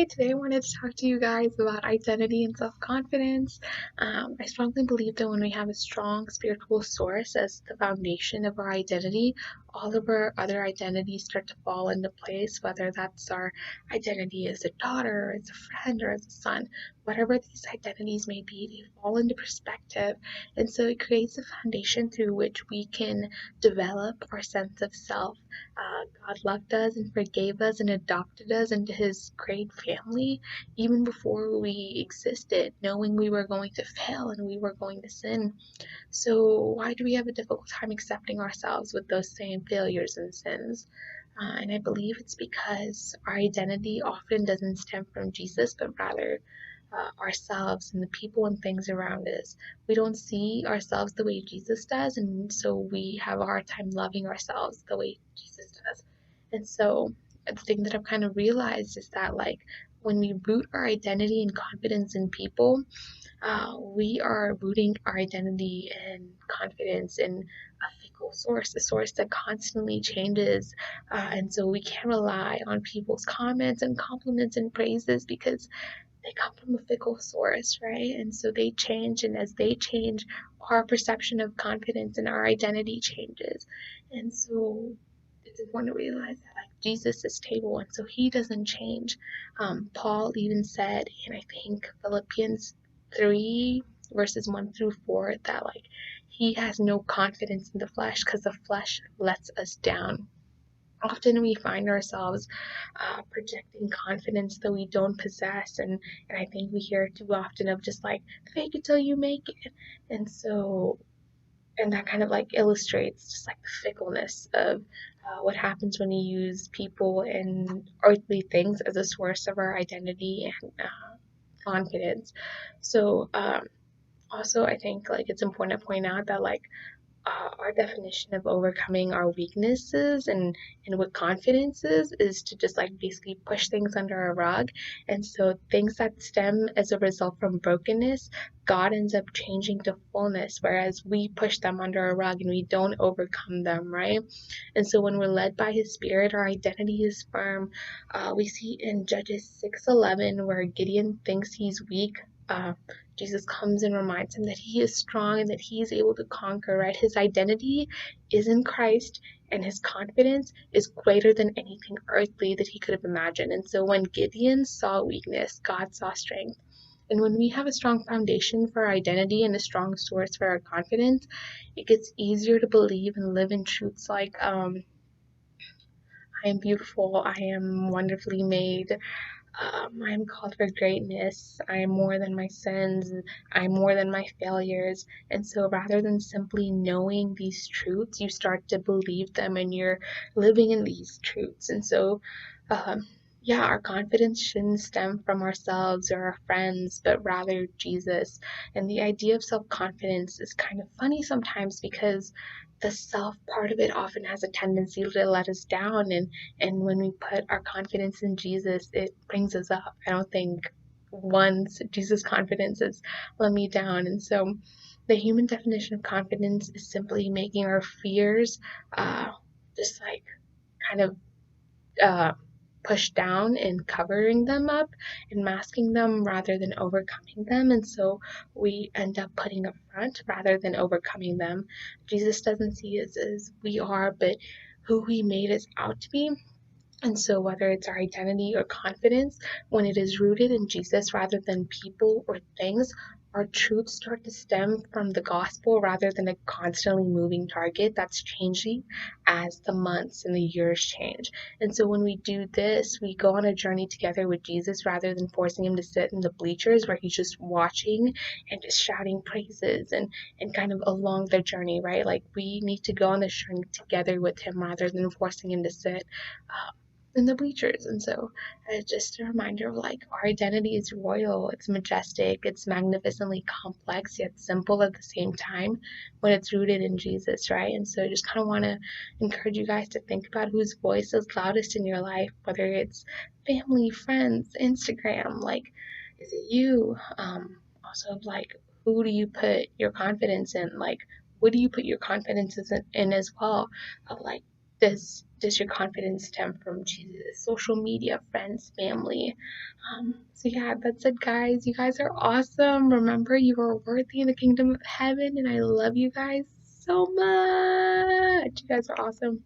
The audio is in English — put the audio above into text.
Hi, today I wanted to talk to you guys about identity and self-confidence. I strongly believe that when we have a strong spiritual source as the foundation of our identity, all of our other identities start to fall into place, whether that's our identity as a daughter, as a friend, or as a son. Whatever these identities may be, they fall into perspective. And so it creates a foundation through which we can develop our sense of self. God loved us and forgave us and adopted us into his great family even before we existed, knowing we were going to fail and we were going to sin. So, why do we have a difficult time accepting ourselves with those same failures and sins? And I believe it's because our identity often doesn't stem from Jesus, but rather ourselves and the people and things around us. We don't see ourselves the way Jesus does, and so we have a hard time loving ourselves the way Jesus does. And so the thing that I've kind of realized is that, like, when we root our identity and confidence in people, we are rooting our identity and confidence in a fickle source, a source that constantly changes. And so we can't rely on people's comments and compliments and praises because they come from a fickle source, right? And so they change, and as they change, our perception of confidence and our identity changes. And so it's important to realize that, like, Jesus is stable, and so he doesn't change. Paul even said in, I think, Philippians 3 verses 1 through 4, that, like, he has no confidence in the flesh because the flesh lets us down. Often we find ourselves projecting confidence that we don't possess, and I think we hear too often of just like fake it till you make it. And so, and that kind of like illustrates just like the fickleness of what happens when you use people and earthly things as a source of our identity and confidence. So also I think like it's important to point out that, like, our definition of overcoming our weaknesses and what confidence is to just like basically push things under a rug. And so things that stem as a result from brokenness, God ends up changing to fullness, whereas we push them under a rug and we don't overcome them, right? And so when we're led by his spirit, our identity is firm. We see in Judges 6:11 where Gideon thinks he's weak. Jesus comes and reminds him that he is strong and that he is able to conquer, right? His identity is in Christ, and his confidence is greater than anything earthly that he could have imagined. And so when Gideon saw weakness, God saw strength. And when we have a strong foundation for our identity and a strong source for our confidence, it gets easier to believe and live in truths like, I am beautiful, I am wonderfully made, I am called for greatness. I am more than my sins. I am more than my failures. And so rather than simply knowing these truths, you start to believe them and you're living in these truths. And so, yeah, our confidence shouldn't stem from ourselves or our friends, but rather Jesus. And the idea of self confidence is kind of funny sometimes because the self part of it often has a tendency to let us down, and when we put our confidence in Jesus, it brings us up. I don't think once Jesus' confidence has let me down. And so the human definition of confidence is simply making our fears just like kind of uh, pushed down and covering them up and masking them rather than overcoming them. And so we end up putting up front rather than overcoming them. Jesus doesn't see us as we are, but who he made us out to be. And so, whether it's our identity or confidence, when it is rooted in Jesus rather than people or things, our truths start to stem from the gospel rather than a constantly moving target that's changing as the months and the years change. And so, when we do this, we go on a journey together with Jesus rather than forcing him to sit in the bleachers where he's just watching and just shouting praises and kind of along the journey, right? Like, we need to go on this journey together with him rather than forcing him to sit in the bleachers. And so just a reminder of, like, our identity is royal, it's majestic, it's magnificently complex yet simple at the same time when it's rooted in Jesus, right? And so I just kind of want to encourage you guys to think about whose voice is loudest in your life, whether it's family, friends, Instagram, like, is it you? Also, like, who do you put your confidence in? Like, what do you put your confidence in as well? Of, like, does your confidence stem from Jesus, social media, friends, family? So yeah, that's it, guys. You guys are awesome. Remember, you are worthy in the kingdom of heaven, and I love you guys so much. You guys are awesome.